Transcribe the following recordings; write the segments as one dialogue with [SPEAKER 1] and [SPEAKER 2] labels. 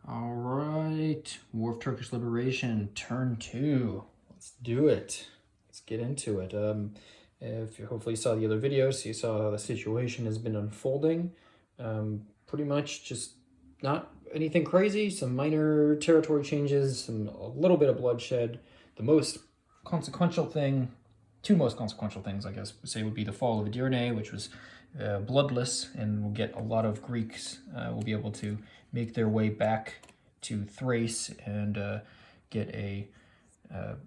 [SPEAKER 1] All right, War of Turkish Liberation, turn 2. Let's do it. Let's get into it. If you hopefully saw the other videos, you saw how the situation has been unfolding. Pretty much just not anything crazy, some minor territory changes, a little bit of bloodshed. The most consequential thing, two most consequential things, I guess, would be the fall of Edirne, which was bloodless, and we'll get a lot of Greeks will be able to make their way back to Thrace and get a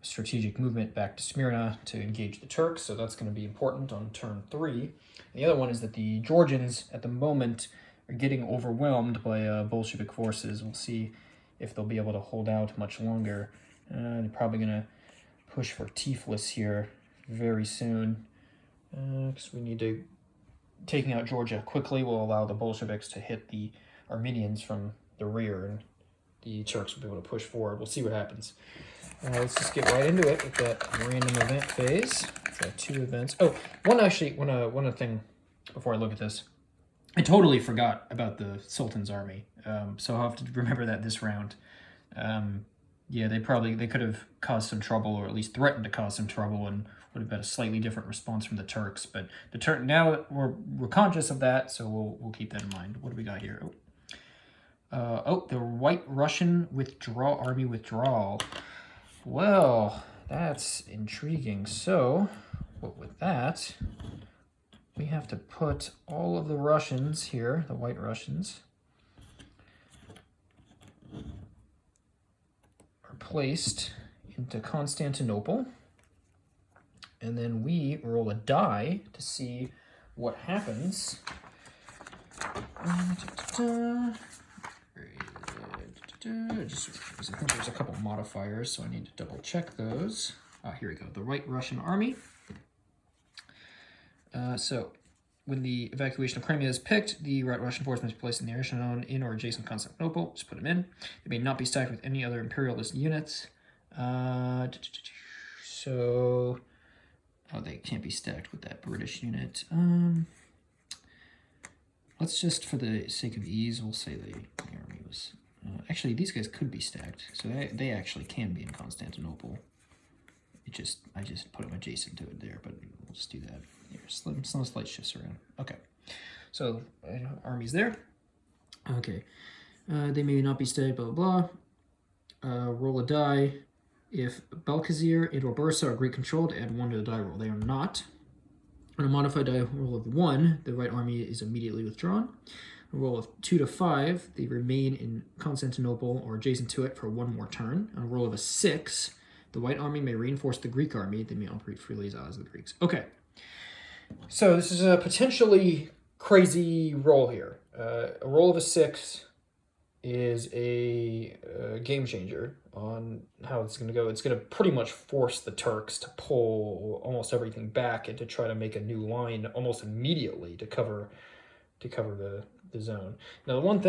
[SPEAKER 1] strategic movement back to Smyrna to engage the Turks. So that's going to be important on turn 3. And the other one is that the Georgians at the moment are getting overwhelmed by Bolshevik forces. We'll see if they'll be able to hold out much longer. They're probably going to push for Tiflis here very soon because we need to. Taking out Georgia quickly will allow the Bolsheviks to hit the Armenians from the rear, and the Turks will be able to push forward. We'll see what happens. Let's just get right into it with that random event phase. Got 2 events. Oh, one thing before I look at this. I totally forgot about the Sultan's army, so I'll have to remember that this round. Yeah, they could have caused some trouble, or at least threatened to cause some trouble, and would have been a slightly different response from the Turks. But the now we're conscious of that, so we'll keep that in mind. What do we got here? The White Russian army withdrawal. Well, that's intriguing. So, with that, we have to put all of the Russians here, the White Russians, are placed into Constantinople. And then we roll a die to see what happens. I think there's a couple modifiers, so I need to double check those. Here we go. The White Russian army. So when the evacuation of Crimea is picked, the Right Russian force must be placed in the area shown in or adjacent to Constantinople. Just put them in. They may not be stacked with any other imperialist units. They can't be stacked with that British unit. Let's just, for the sake of ease, we'll say the army was... actually, these guys could be stacked, so they actually can be in Constantinople. I just put them adjacent to it there, but we'll just do that. Here, some slight shifts around. Okay, so army's there. Okay, they may not be stacked, blah, blah, blah. Roll a die. If Balkazir and or Bursa are Greek controlled, add 1 to the die roll. They are not. On a modified die roll of 1, the right army is immediately withdrawn. A roll of 2 to 5, they remain in Constantinople or adjacent to it for 1 more turn. On a roll of a 6, the white army may reinforce the Greek army. They may operate freely as allies of the Greeks. Okay, so this is a potentially crazy roll here. A roll of a 6 is a game changer on how it's going to go. It's going to pretty much force the Turks to pull almost everything back and to try to make a new line almost immediately to cover the zone. Now, the one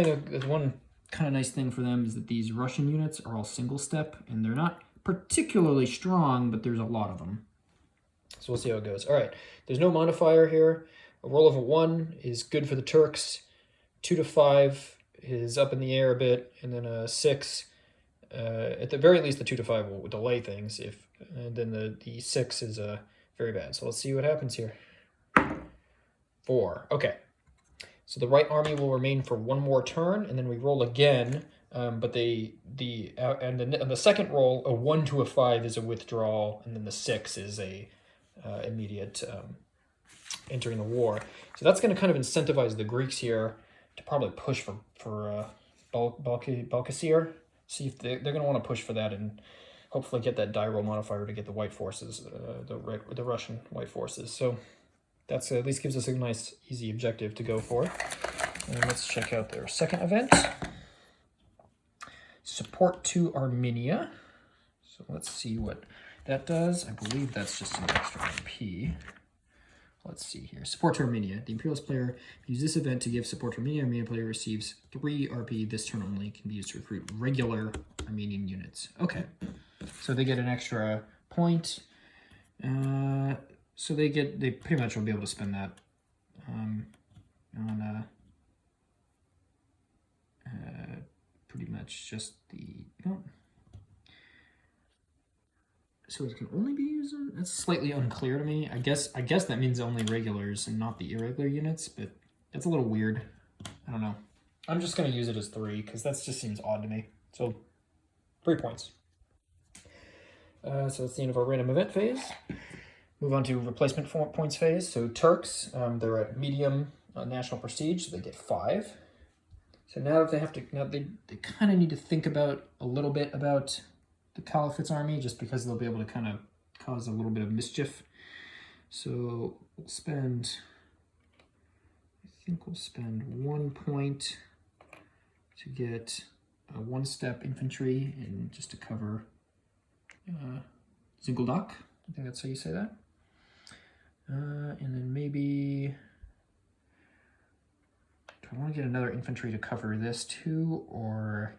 [SPEAKER 1] kind of nice thing for them is that these Russian units are all single step, and they're not particularly strong, but there's a lot of them. So we'll see how it goes. All right, there's no modifier here. A roll of a 1 is good for the Turks. 2 to 5 is up in the air a bit, and then a 6, at the very least, the 2 to 5 will delay things. And then the 6 is very bad. So let's see what happens here. 4. Okay. So the right army will remain for 1 more turn, and then we roll again. But on the second roll, a 1 to a 5 is a withdrawal, and then the 6 is a immediate entering the war. So that's going to kind of incentivize the Greeks here to probably push for Balkasir. See if they're going to want to push for that and hopefully get that die roll modifier to get the white forces, the Russian white forces. So that's at least gives us a nice, easy objective to go for. And let's check out their second event. Support to Armenia. So let's see what that does. I believe that's just an extra MP. Let's see here. Support to Armenia. The Imperialist player uses this event to give support to Armenia. Armenian player receives 3 RP this turn only. Can be used to recruit regular Armenian units. Okay. So they get an extra point. So they pretty much will be able to spend that on pretty much it's just the... Oh. So it can only be used on... That's slightly unclear to me. I guess that means only regulars and not the irregular units, but that's a little weird. I don't know. I'm just going to use it as 3 because that just seems odd to me. So 3 points. So that's the end of our random event phase. Move on to replacement points phase. So Turks, they're at medium national prestige, so they get 5. So now that they have to, they kind of need to think about a little bit about the Caliphate's army, just because they'll be able to kind of cause a little bit of mischief. So we'll spend, I think we'll spend 1 point to get 1-step infantry and just to cover Zinguldak. I think that's how you say that. And then maybe, do I want to get another infantry to cover this too, or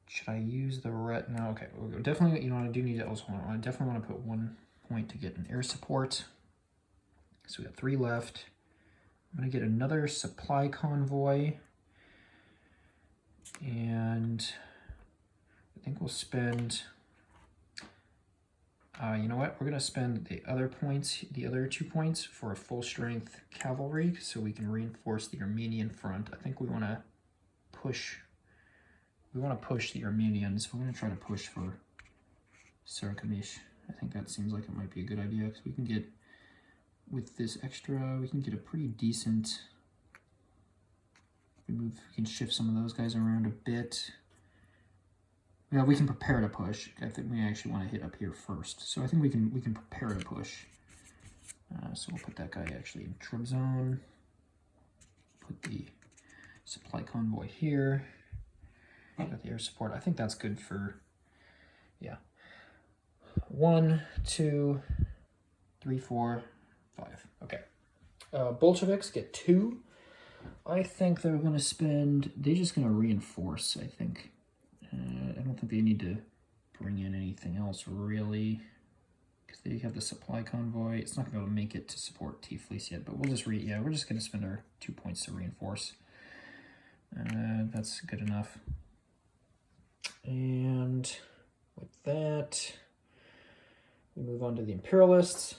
[SPEAKER 1] should I use the ret? No, okay. Definitely, you know what I do need to also want. I definitely want to put 1 point to get an air support. So we got 3 left. I'm gonna get another supply convoy, and I think we'll spend. You know what? We're gonna spend the other 2 points for a full strength cavalry, so we can reinforce the Armenian front. I think we want to push. We want to push the Armenians. We're gonna try to push for Sarkamish. I think that seems like it might be a good idea because we can get, with this extra, we can get a pretty decent. We can shift some of those guys around a bit. Yeah, we can prepare to push. I think we actually want to hit up here first. So I think we can prepare to push. So we'll put that guy actually in troop zone. Put the supply convoy here. Got the air support. I think that's good for, yeah. 1, 2, 3, 4, 5. Okay. Bolsheviks get 2. I think they're going to spend, they're just going to reinforce, I think. I don't think they need to bring in anything else really, because they have the supply convoy. It's not going to be able to make it to support Tiflis yet, but we'll just we're just going to spend our 2 points to reinforce. That's good enough. And with that, we move on to the Imperialists.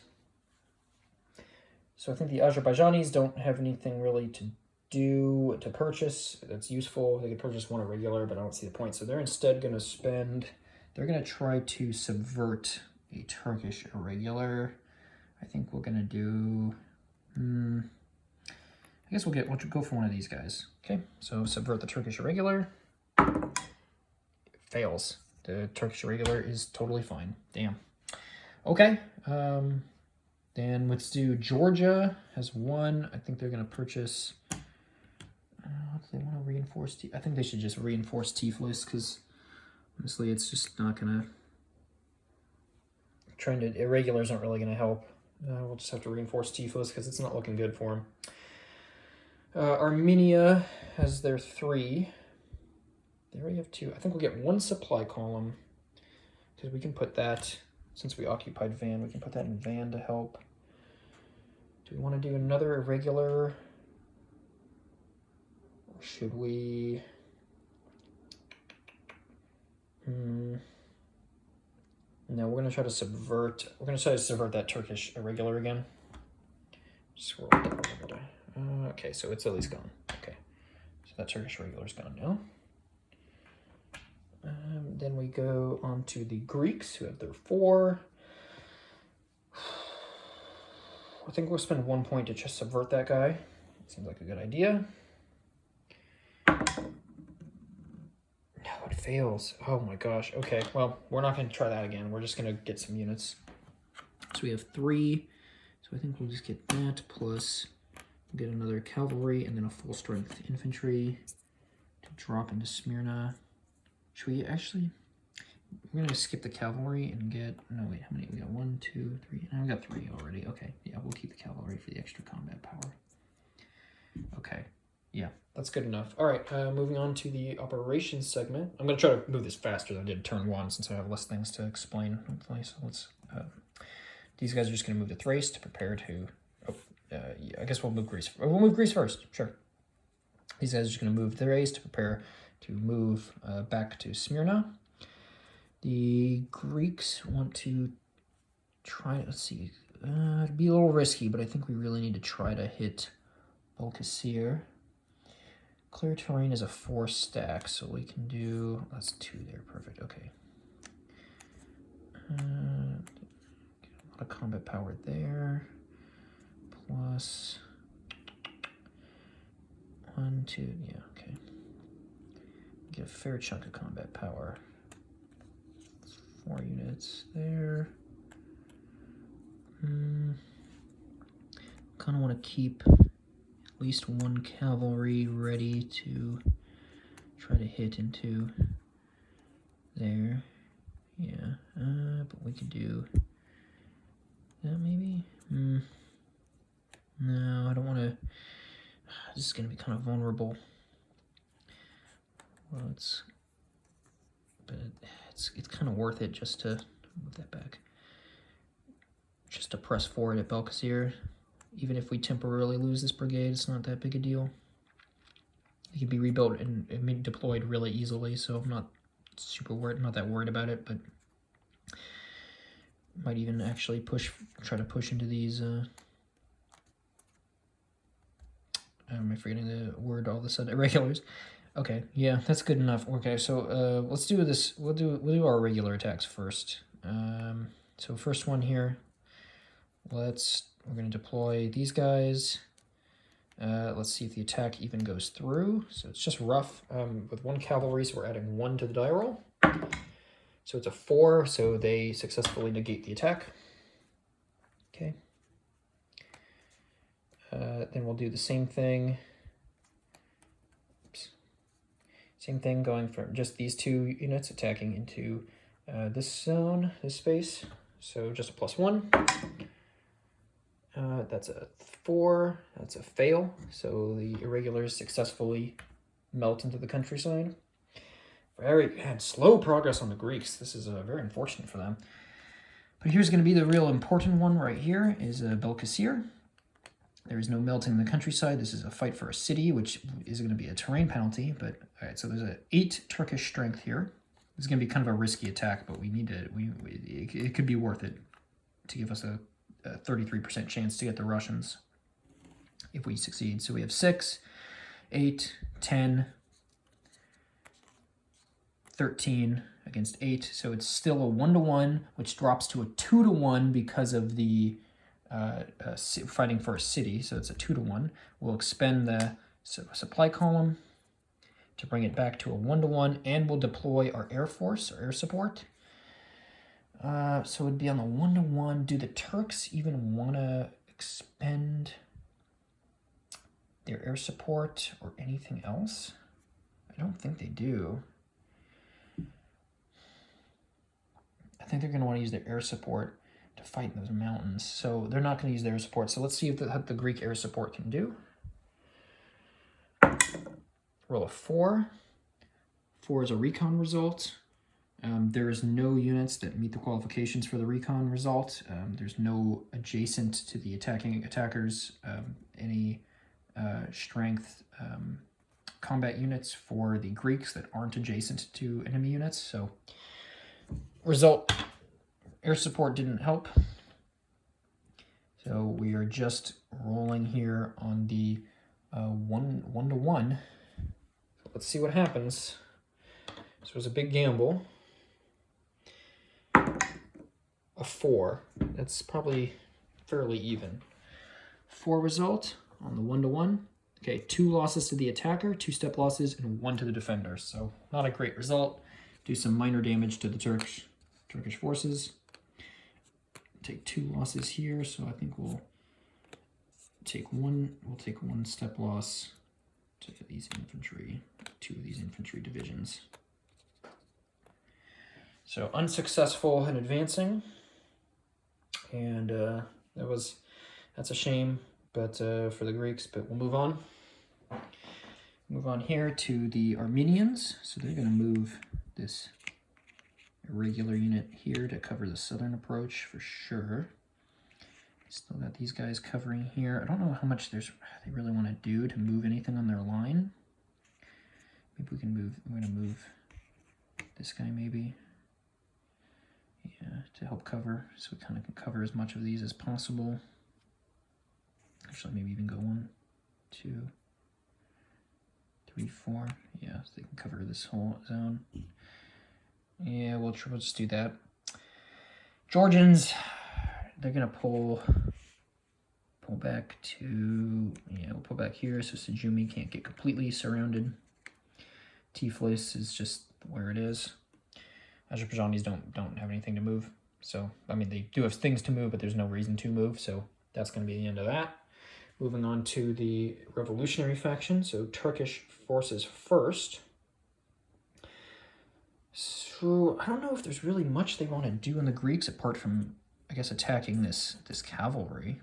[SPEAKER 1] So I think the Azerbaijanis don't have anything really to purchase that's useful. They could purchase 1 irregular, but I don't see the point. So they're instead going to spend, they're going to try to subvert a Turkish irregular. I think we're going to do, I guess we'll go for 1 of these guys. Okay, so subvert the Turkish irregular. It fails. The Turkish irregular is totally fine. Damn. Okay, then let's do Georgia has 1. I think they're going to purchase, do they want to reinforce? I think they should just reinforce Tiflis because honestly, it's just not gonna. Irregulars aren't really gonna help. We'll just have to reinforce Tiflis because it's not looking good for them. Armenia has their 3. They already have 2. I think we'll get 1 supply column because we can put that, since we occupied Van, we can put that in Van to help. Do we want to do another irregular? Should we? No, we're going to try to subvert. We're going to try to subvert that Turkish irregular again. Scroll down. Okay, so it's at least gone. Okay, so that Turkish irregular is gone now. Then we go on to the Greeks, who have their 4. I think we'll spend 1 point to just subvert that guy. Seems like a good idea. No, it fails. Oh my gosh. Okay, well, we're not going to try that again. We're just going to get some units. So we have 3. So I think we'll just get that, plus we'll get another cavalry and then a full-strength infantry to drop into Smyrna. Should we actually... We're going to skip the cavalry and get... No, wait, how many? We got 1, 2, 3. No, we got 3 already. Okay, yeah, we'll keep the cavalry for the extra combat power. Okay. Yeah, that's good enough. All right, moving on to the operations segment. I'm going to try to move this faster than I did turn 1 since I have less things to explain, hopefully. So let's... these guys are just going to move to Thrace to prepare to... yeah, I guess we'll move Greece. We'll move Greece first, sure. These guys are just going to move Thrace to prepare to move back to Smyrna. The Greeks want to try, let's see, it'd be a little risky, but I think we really need to try to hit Alkasir. Clear terrain is a 4 stack, so we can do, that's 2 there, perfect, okay. A lot of combat power there, plus 1, 2, yeah, okay. Get a fair chunk of combat power. 4 units there. Kind of want to keep at least 1 cavalry ready to try to hit into there. Yeah, but we could do that maybe. No, I don't want to. This is going to be kind of vulnerable. Well, it's kind of worth it just to move that back. Just to press forward at Alkasir. Even if we temporarily lose this brigade, it's not that big a deal. It can be rebuilt and deployed really easily, so I'm not not that worried about it, but might even actually try to push into these, am I forgetting the word all of a sudden? Irregulars. Okay, yeah, that's good enough. Okay, so let's do this. We'll do our regular attacks first. So first one here. We're going to deploy these guys. Let's see if the attack even goes through. So it's just rough with 1 cavalry, so we're adding 1 to the die roll. So it's a 4, so they successfully negate the attack. Okay. Then we'll do the same thing. Oops. Same thing going from just these 2 units attacking into this zone, this space. So just a +1. That's a 4. That's a fail. So the irregulars successfully melt into the countryside. Had slow progress on the Greeks. This is very unfortunate for them. But here's going to be the real important one right here is Alkasir. There is no melting in the countryside. This is a fight for a city, which is going to be a terrain penalty. But all right, so there's an 8 Turkish strength here. This is going to be kind of a risky attack, but we need to. It could be worth it to give us a 33% chance to get the Russians if we succeed. So we have 6, 8, 10, 13 against 8. So it's still a 1-to-1, which drops to a 2-to-1 because of the fighting for a city. So it's a 2-to-1. We'll expend the supply column to bring it back to a 1-to-1, and we'll deploy our air force, or air support. So it'd be on the 1-to-1. Do the Turks even want to expend their air support or anything else? I don't think they do. I think they're going to want to use their air support to fight in those mountains. So they're not going to use their air support. So let's see what the Greek air support can do. Roll a 4. 4 is a recon result. There's no units that meet the qualifications for the recon result. There's no adjacent to the attackers any strength combat units for the Greeks that aren't adjacent to enemy units. So result, air support didn't help. So we are just rolling here on the 1-to-1. So let's see what happens. So it was a big gamble. A 4. That's probably fairly even. 4 result on the 1-to-1. Okay, 2 losses to the attacker, 2 step losses, and 1 to the defender. So not a great result. Do some minor damage to the Turkish forces. Take 2 losses here, so I think we'll take 1. We'll take 1 step loss to these infantry, 2 of these infantry divisions. So unsuccessful in advancing, and that's a shame, but for the Greeks. But we'll move on. Move on here to the Armenians. So they're going to move this irregular unit here to cover the southern approach for sure. Still got these guys covering here. I don't know how much they really want to do to move anything on their line. Maybe we can move, we're gonna move this guy maybe. Yeah, to help cover, so we kind of can cover as much of these as possible. Actually, maybe even go 1, 2, 3, 4. Yeah, so they can cover this whole zone. Yeah, we'll just do that. Georgians, they're gonna pull back to, yeah, we'll pull back here so Sejumi can't get completely surrounded. Tiflis is just where it is. Azerbaijanis don't have anything to move. So, I mean, they do have things to move, but there's no reason to move. So that's going to be the end of that. Moving on to the revolutionary faction. So Turkish forces first. So I don't know if there's really much they want to do in the Greeks apart from, I guess, attacking this cavalry.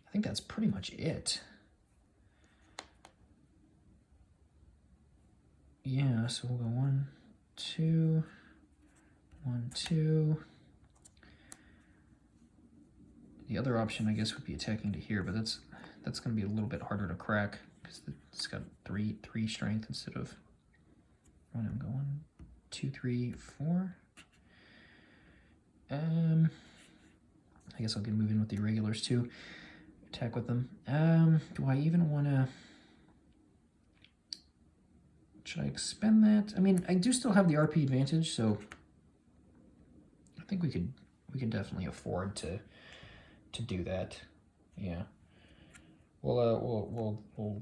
[SPEAKER 1] I think that's pretty much it. Yeah, so we'll go 1, 2, 1, 2. The other option, I guess, would be attacking to here, but that's going to be a little bit harder to crack because it's got three strength instead of. I'm going 1, 2, 3, 4. I guess I'll get moving with the irregulars too. Attack with them. Do I even want to? Should I expend that? I mean, I do still have the RP advantage, so I think we can definitely afford to do that. Yeah. We'll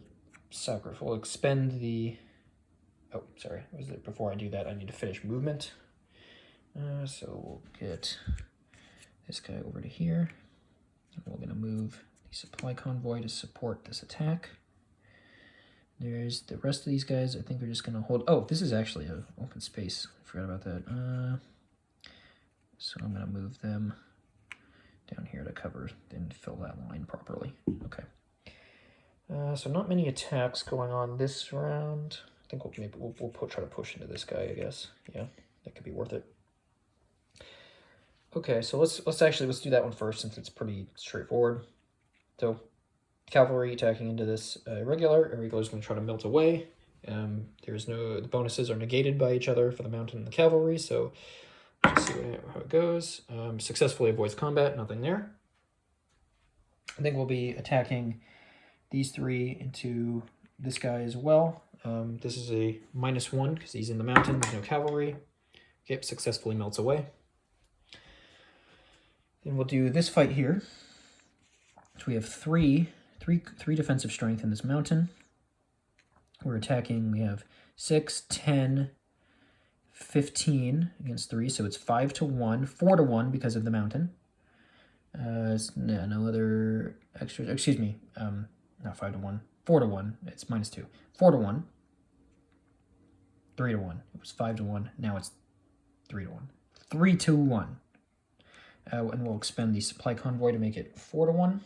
[SPEAKER 1] sacrifice. We'll expend the. Oh, sorry. Was it before I do that? I need to finish movement. So we'll get this guy over to here. And we're gonna move the supply convoy to support this attack. There's the rest of these guys. I think we're just gonna hold. Oh, this is actually an open space. I forgot about that. So I'm gonna move them down here to cover and fill that line properly. Okay. So not many attacks going on this round. I think we'll try to push into this guy, I guess. Yeah, that could be worth it. Okay, so let's do that one first since it's pretty straightforward. So cavalry attacking into this irregular. Irregular is going to try to melt away. The bonuses are negated by each other for the mountain and the cavalry, so let's see how it goes. Successfully avoids combat, nothing there. I think we'll be attacking these 3 into this guy as well. This is a -1 because he's in the mountain, there's no cavalry. Okay, successfully melts away. Then we'll do this fight here. So we have three defensive strength in this mountain. We're attacking, we have 6, 10, 15 against 3, so it's 5 to 1, 4 to 1 because of the mountain. No other extras, excuse me, not 5 to 1, 4 to 1, it's -2. 4 to 1, 3 to 1, it was 5 to 1, now it's 3 to 1. 3 to 1. And we'll expend the supply convoy to make it 4 to 1.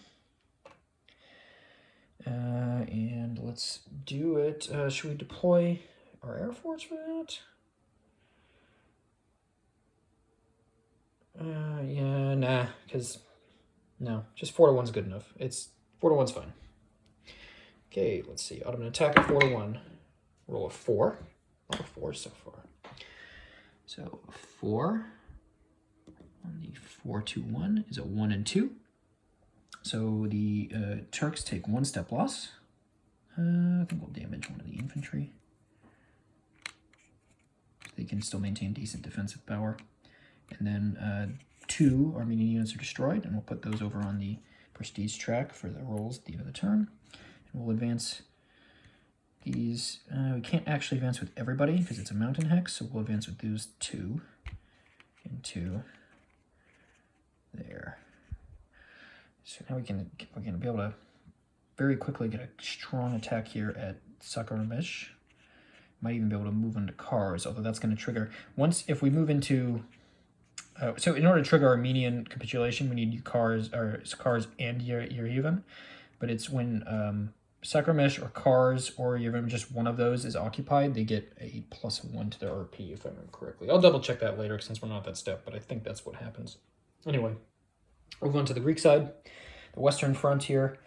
[SPEAKER 1] And let's do it. Should we deploy our Air Force for that? Yeah, nah, because no, just 4 to 1's good enough. 4 to 1's fine. Okay, let's see. Ottoman attack at 4 to 1. Roll a 4. A lot of 4s so far. So 4 on the 4 to 1 is a 1 and 2. So the Turks take 1 step loss. I think we'll damage one of the infantry. They can still maintain decent defensive power. And then 2 Armenian units are destroyed, and we'll put those over on the prestige track for the rolls at the end of the turn. And we'll advance these. We can't actually advance with everybody because it's a mountain hex, so we'll advance with those 2 into there. So now we're going to be able to very quickly get a strong attack here at Sakaramish. Might even be able to move into Kars, although that's going to trigger if we move into. So in order to trigger Armenian capitulation, we need Kars and Yerevan. But it's when Sakaramish or Kars or Yerevan, just one of those is occupied, they get a +1 to their RP, if I remember correctly. I'll double check that later since we're not at that step, but I think that's what happens. Anyway, we'll go on to the Greek side. The Western front here.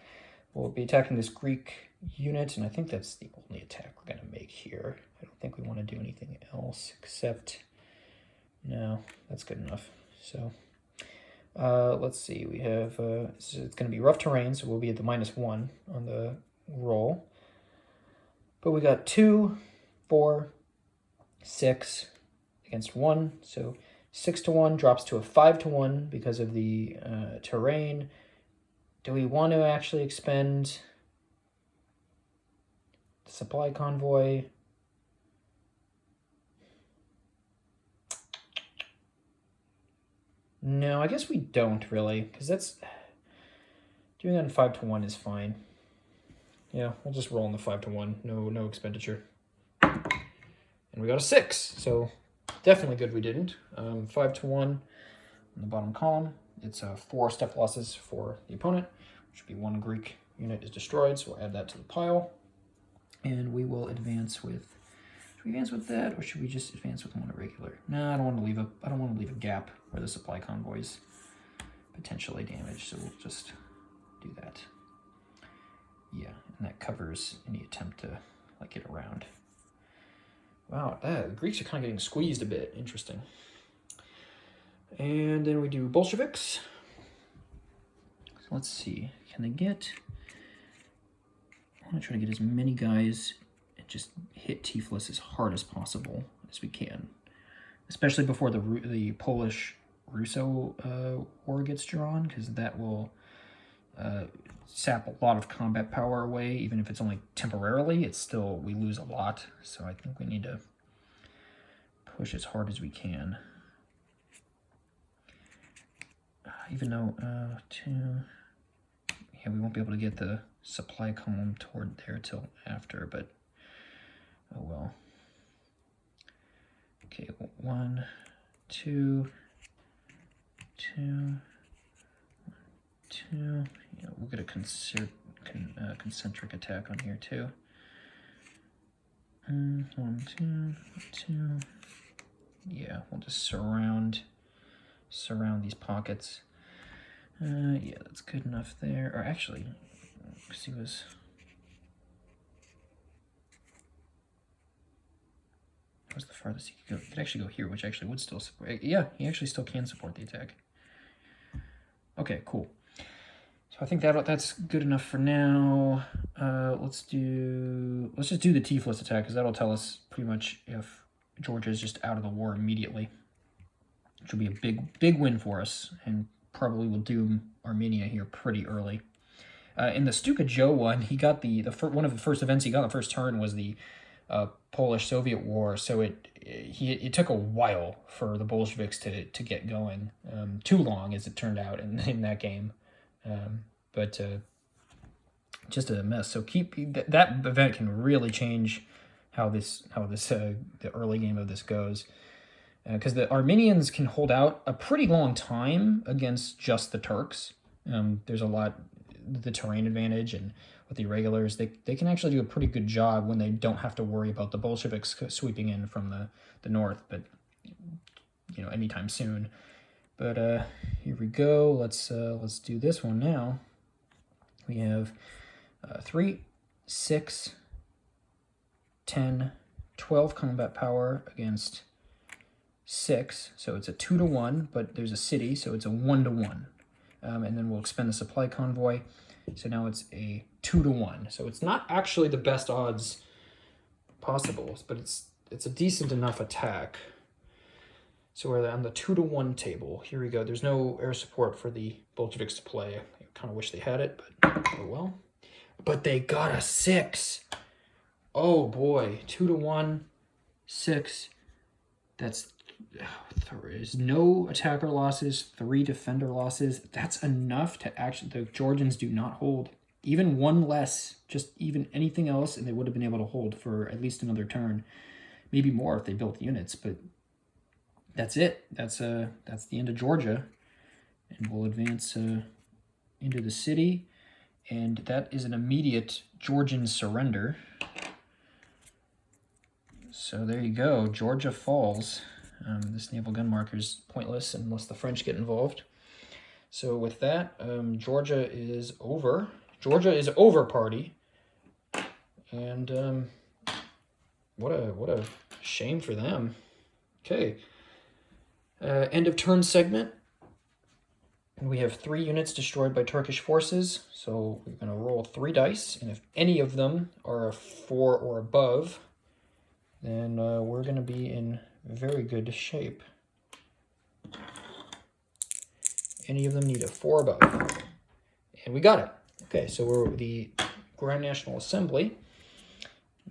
[SPEAKER 1] We'll be attacking this Greek unit, and I think that's the only attack we're going to make here. I don't think we want to do anything else except... No, that's good enough. So, let's see. We have... so it's going to be rough terrain, so we'll be at the -1 on the roll. But we got 2, 4, 6 against 1, so 6-1 drops to a 5-1 because of the terrain. Do we want to actually expend the supply convoy? No, I guess we don't really, because that's... Doing that in 5-1 is fine. Yeah, we'll just roll in the 5-1. No expenditure. And we got a 6, so definitely good we didn't. 5-1 on the bottom column. It's 4 step losses for the opponent, which would be 1 Greek unit is destroyed, so we'll add that to the pile. And we will advance with... Should we advance with that, or should we just advance with 1 irregular? No, I don't want to leave a gap where the supply convoy's potentially damaged, so we'll just do that. Yeah, and that covers any attempt to like get around. Wow, the Greeks are kind of getting squeezed a bit. Interesting. And then we do Bolsheviks. So let's see. Can they get... I want to try to get as many guys and just hit Tiflis as hard as possible as we can. Especially before the Polish-Russo war gets drawn, because that will sap a lot of combat power away. Even if it's only temporarily, it's still... we lose a lot. So I think we need to push as hard as we can. Even though, yeah, we won't be able to get the supply column toward there till after, but oh well. Okay, 1, 2, 2, 2. Yeah, we'll get a concentric attack on here too. 1, 2, 2. Yeah, we'll just surround these pockets. Yeah, that's good enough there. Or actually, because he was... That was the farthest he could go. He could actually go here, which actually would still support... Yeah, he actually still can support the attack. Okay, cool. So I think that's good enough for now. Let's just do the Tiflis attack, because that'll tell us pretty much if Georgia is just out of the war immediately. Which will be a big win for us, and probably will doom Armenia here pretty early. In the Stuka Joe one, he got one of the first events he got on the first turn was the Polish-Soviet War, so it took a while for the Bolsheviks to get going. Too long, as it turned out, in that game. But just a mess. So that event can really change how the early game of this goes. Because the Armenians can hold out a pretty long time against just the Turks. There's a lot, the terrain advantage, and with the irregulars, they can actually do a pretty good job when they don't have to worry about the Bolsheviks sweeping in from the north, but anytime soon. But here we go. Let's do this one now. We have 3, 6, 10, 12 combat power against 6, so it's a 2-1, but there's a city, so it's a 1-1. And then we'll expend the supply convoy, so now it's a 2-1. So it's not actually the best odds possible, but it's a decent enough attack. So we're on the 2-1 table. Here we go. There's no air support for the Bolsheviks to play. I kind of wish they had it, but oh well. But they got a 6. Oh boy, 2-1, 6. There's no attacker losses, 3 defender losses. That's enough to actually... The Georgians do not hold. Even 1 less, just even anything else, and they would have been able to hold for at least another turn. Maybe more if they built units, but that's it. That's the end of Georgia. And we'll advance into the city. And that is an immediate Georgian surrender. So there you go. Georgia falls. This naval gun marker is pointless unless the French get involved. So with that, Georgia is over. Georgia is over, party. And what a shame for them. Okay. End of turn segment. And we have 3 units destroyed by Turkish forces. So we're going to roll 3 dice. And if any of them are a 4 or above, then we're going to be in very good shape. Any of them need a 4 above. And we got it. Okay, so the Grand National Assembly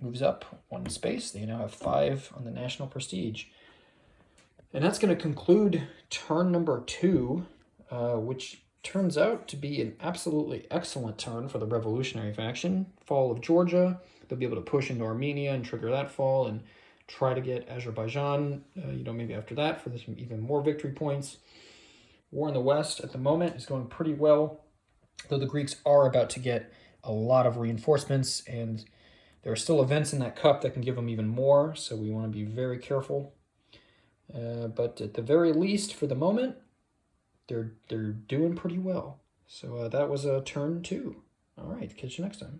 [SPEAKER 1] moves up 1 space. They now have 5 on the national prestige. And that's going to conclude turn number 2, which turns out to be an absolutely excellent turn for the revolutionary faction. Fall of Georgia. They'll be able to push into Armenia and trigger that fall and try to get Azerbaijan, maybe after that for some even more victory points. War in the West at the moment is going pretty well, though the Greeks are about to get a lot of reinforcements, and there are still events in that cup that can give them even more, so we want to be very careful. But at the very least, for the moment, they're doing pretty well. So that was turn 2. All right, catch you next time.